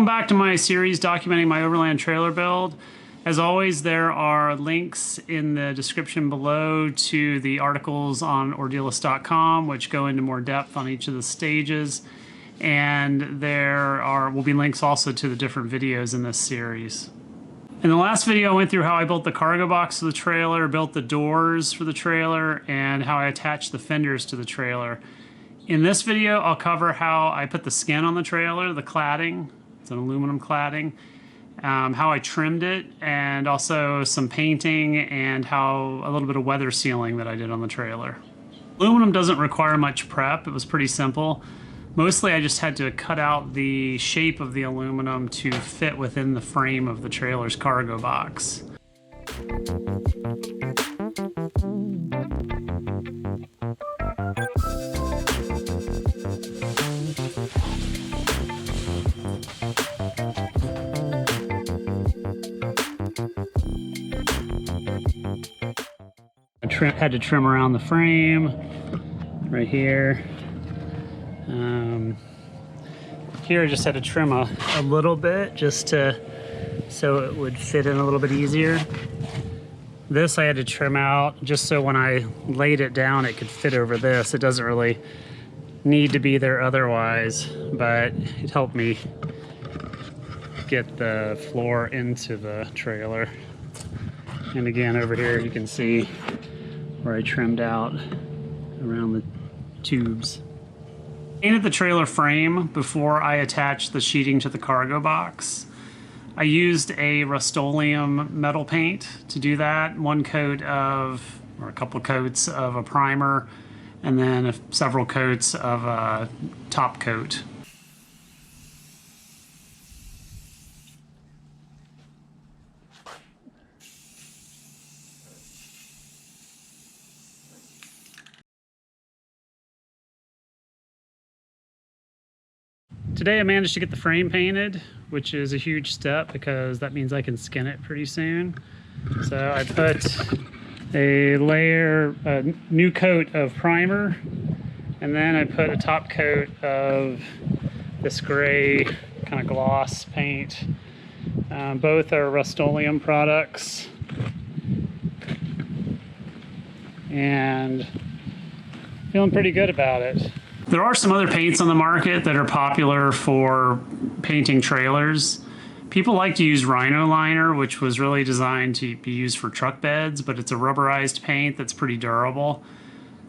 Welcome back to my series documenting my Overland trailer build. As always, there are links in the description below to the articles on ordealist.com, which go into more depth on each of the stages. And will be links also to the different videos in this series. In the last video, I went through how I built the cargo box of the trailer, built the doors for the trailer, and how I attached the fenders to the trailer. In this video, I'll cover how I put the skin on the trailer, the cladding. It's an aluminum cladding. How I trimmed it, and also some painting and a little bit of weather sealing that I did on the trailer. Aluminum doesn't require much prep. It was pretty simple. Mostly I just had to cut out the shape of the aluminum to fit within the frame of the trailer's cargo box. I had to trim around the frame right here. Here I just had to trim a little bit just so it would fit in a little bit easier. This I had to trim out just so when I laid it down it could fit over this. It doesn't really need to be there otherwise, but it helped me get the floor into the trailer. And again, over here you can see where I trimmed out around the tubes. I painted the trailer frame before I attached the sheeting to the cargo box. I used a Rust-Oleum metal paint to do that. One coat of, or a couple coats of a primer, and then several coats of a top coat. Today I managed to get the frame painted, which is a huge step because that means I can skin it pretty soon. So I put a new coat of primer, and then I put a top coat of this gray kind of gloss paint. Both are Rust-Oleum products. And feeling pretty good about it. There are some other paints on the market that are popular for painting trailers. People like to use Rhino Liner, which was really designed to be used for truck beds, but it's a rubberized paint that's pretty durable.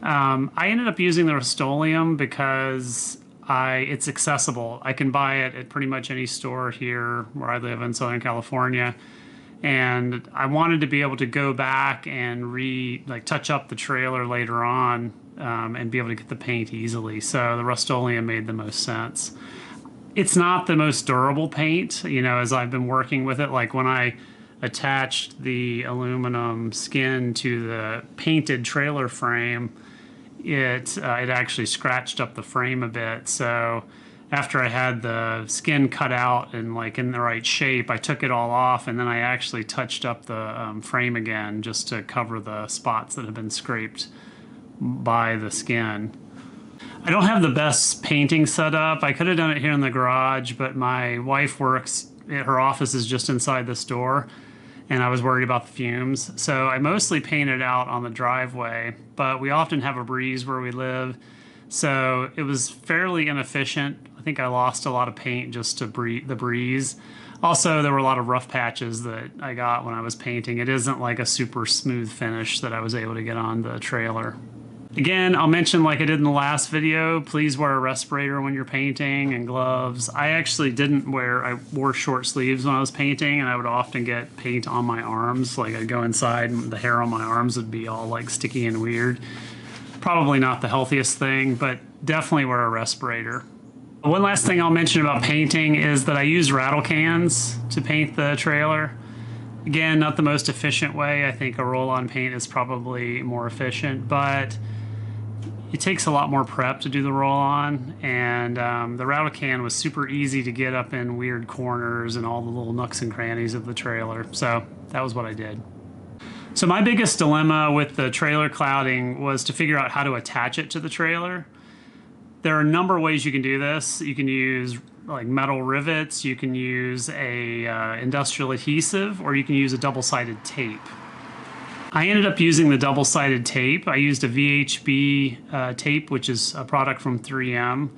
I ended up using the Rust-Oleum because it's accessible. I can buy it at pretty much any store here where I live in Southern California. And I wanted to be able to go back and touch up the trailer later on and be able to get the paint easily. So the Rust-Oleum made the most sense. It's not the most durable paint, as I've been working with it. Like when I attached the aluminum skin to the painted trailer frame, it actually scratched up the frame a bit. So after I had the skin cut out and in the right shape, I took it all off, and then I actually touched up the frame again just to cover the spots that have been scraped by the skin. I don't have the best painting set up. I could have done it here in the garage, but my wife works, her office is just inside this door, and I was worried about the fumes. So I mostly painted out on the driveway, but we often have a breeze where we live, so it was fairly inefficient. I think I lost a lot of paint just to the breeze. Also, there were a lot of rough patches that I got when I was painting. It isn't like a super smooth finish that I was able to get on the trailer. Again, I'll mention, like I did in the last video, please wear a respirator when you're painting and gloves. I actually I wore short sleeves when I was painting, and I would often get paint on my arms. Like I'd go inside and the hair on my arms would be all sticky and weird. Probably not the healthiest thing, but definitely wear a respirator. One last thing I'll mention about painting is that I use rattle cans to paint the trailer. Again, not the most efficient way. I think a roll-on paint is probably more efficient, but it takes a lot more prep to do the roll-on, and the rattle can was super easy to get up in weird corners and all the little nooks and crannies of the trailer. So that was what I did. So my biggest dilemma with the trailer cladding was to figure out how to attach it to the trailer. There are a number of ways you can do this. You can use like metal rivets, you can use a industrial adhesive, or you can use a double-sided tape. I ended up using the double-sided tape. I used a VHB tape, which is a product from 3M.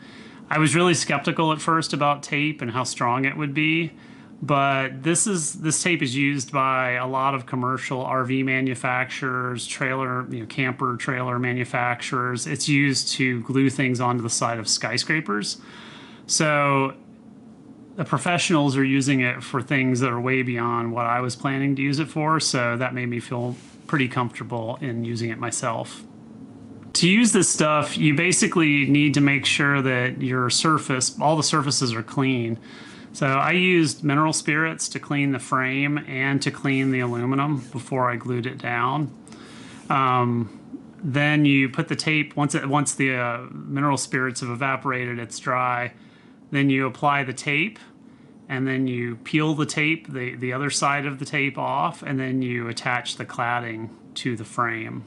I was really skeptical at first about tape and how strong it would be, but this tape is used by a lot of commercial RV manufacturers, camper trailer manufacturers. It's used to glue things onto the side of skyscrapers. So the professionals are using it for things that are way beyond what I was planning to use it for, so that made me feel pretty comfortable in using it myself. To use this stuff, you basically need to make sure that your surface, all the surfaces are clean. So I used mineral spirits to clean the frame and to clean the aluminum before I glued it down. Then you put the tape, once the mineral spirits have evaporated, it's dry, then you apply the tape, and then you peel the tape, the other side of the tape off, and then you attach the cladding to the frame.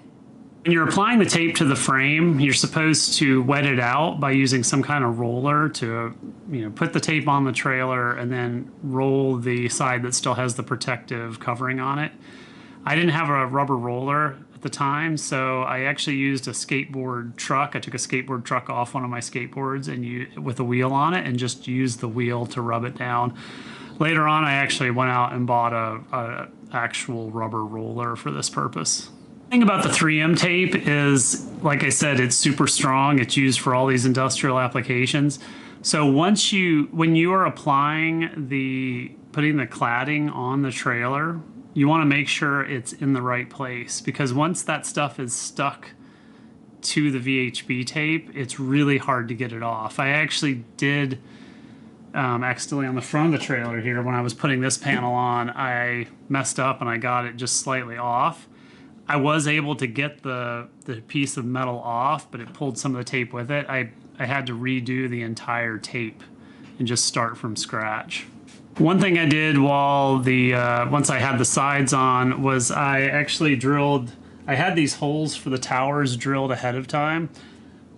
When you're applying the tape to the frame, you're supposed to wet it out by using some kind of roller to, put the tape on the trailer and then roll the side that still has the protective covering on it. I didn't have a rubber roller at the time, so I actually used a skateboard truck. I took a skateboard truck off one of my skateboards with a wheel on it and just used the wheel to rub it down. Later on, I actually went out and bought a actual rubber roller for this purpose. The thing about the 3M tape is, like I said, it's super strong. It's used for all these industrial applications. So when you are putting the cladding on the trailer, you want to make sure it's in the right place, because once that stuff is stuck to the VHB tape, it's really hard to get it off. I actually did accidentally on the front of the trailer here, when I was putting this panel on, I messed up and I got it just slightly off. I was able to get the piece of metal off, but it pulled some of the tape with it. I had to redo the entire tape and just start from scratch. One thing I did while once I had the sides on was I actually I had these holes for the towers drilled ahead of time,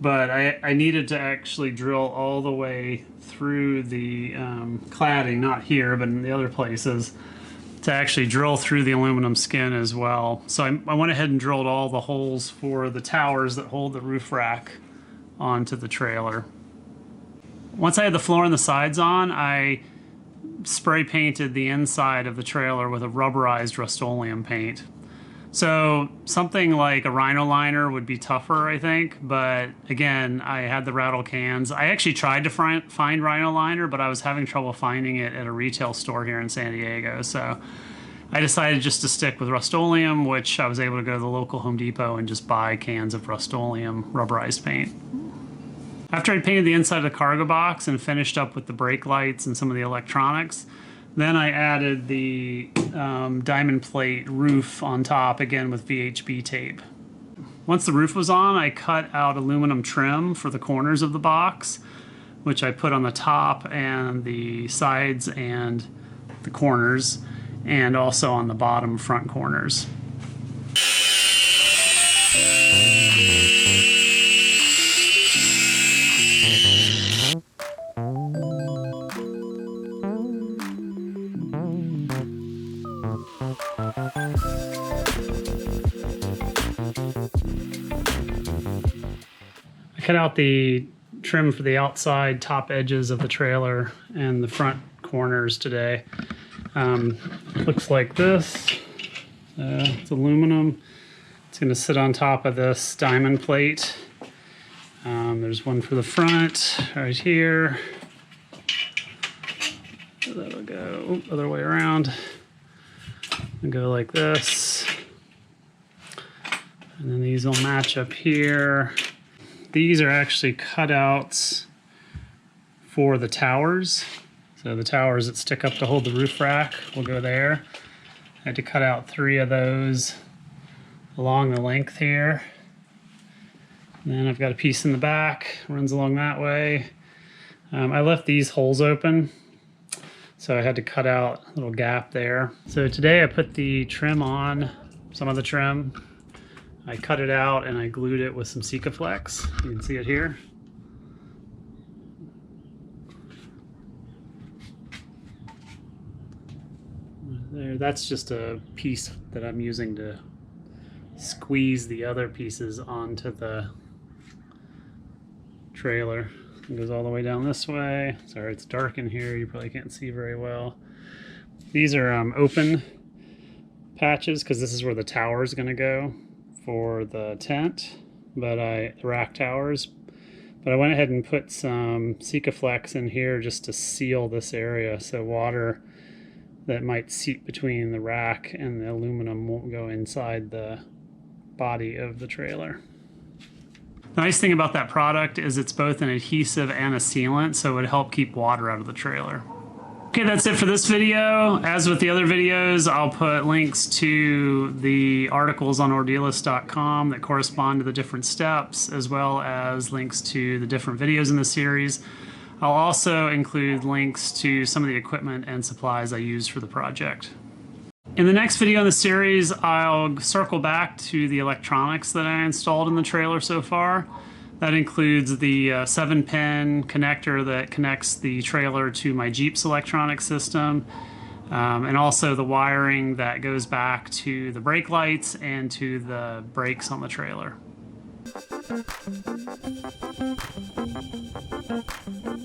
but I needed to actually drill all the way through the cladding, not here, but in the other places, to actually drill through the aluminum skin as well. So I went ahead and drilled all the holes for the towers that hold the roof rack onto the trailer. Once I had the floor and the sides on, I spray painted the inside of the trailer with a rubberized Rust-Oleum paint. So something like a Rhino liner would be tougher, I think, but again, I had the rattle cans. I actually tried to find Rhino liner, but I was having trouble finding it at a retail store here in San Diego, so I decided just to stick with Rust-Oleum, which I was able to go to the local Home Depot and just buy cans of Rust-Oleum rubberized paint. After I painted the inside of the cargo box and finished up with the brake lights and some of the electronics, then I added the diamond plate roof on top, again with VHB tape. Once the roof was on, I cut out aluminum trim for the corners of the box, which I put on the top and the sides and the corners, and also on the bottom front corners. I cut out the trim for the outside top edges of the trailer and the front corners today. Looks like this. It's aluminum. It's going to sit on top of this diamond plate. There's one for the front right here. That'll go other way around and go like this. And then these will match up here. These are actually cutouts for the towers. So the towers that stick up to hold the roof rack will go there. I had to cut out 3 of those along the length here. And then I've got a piece in the back, runs along that way. I left these holes open, so I had to cut out a little gap there. So today I put the trim on, some of the trim. I cut it out and I glued it with some Sikaflex. You can see it here. there. That's just a piece that I'm using to squeeze the other pieces onto the trailer. It goes all the way down this way. Sorry, it's dark in here. You probably can't see very well. These are open patches because this is where the tower is going to go for the tent, the rack towers. But I went ahead and put some Sikaflex in here just to seal this area so water that might seep between the rack and the aluminum won't go inside the body of the trailer. The nice thing about that product is it's both an adhesive and a sealant, so it would help keep water out of the trailer. Okay, that's it for this video. As with the other videos, I'll put links to the articles on ordealist.com that correspond to the different steps, as well as links to the different videos in the series. I'll also include links to some of the equipment and supplies I use for the project. In the next video in the series, I'll circle back to the electronics that I installed in the trailer so far. That includes the 7-pin connector that connects the trailer to my Jeep's electronic system, and also the wiring that goes back to the brake lights and to the brakes on the trailer.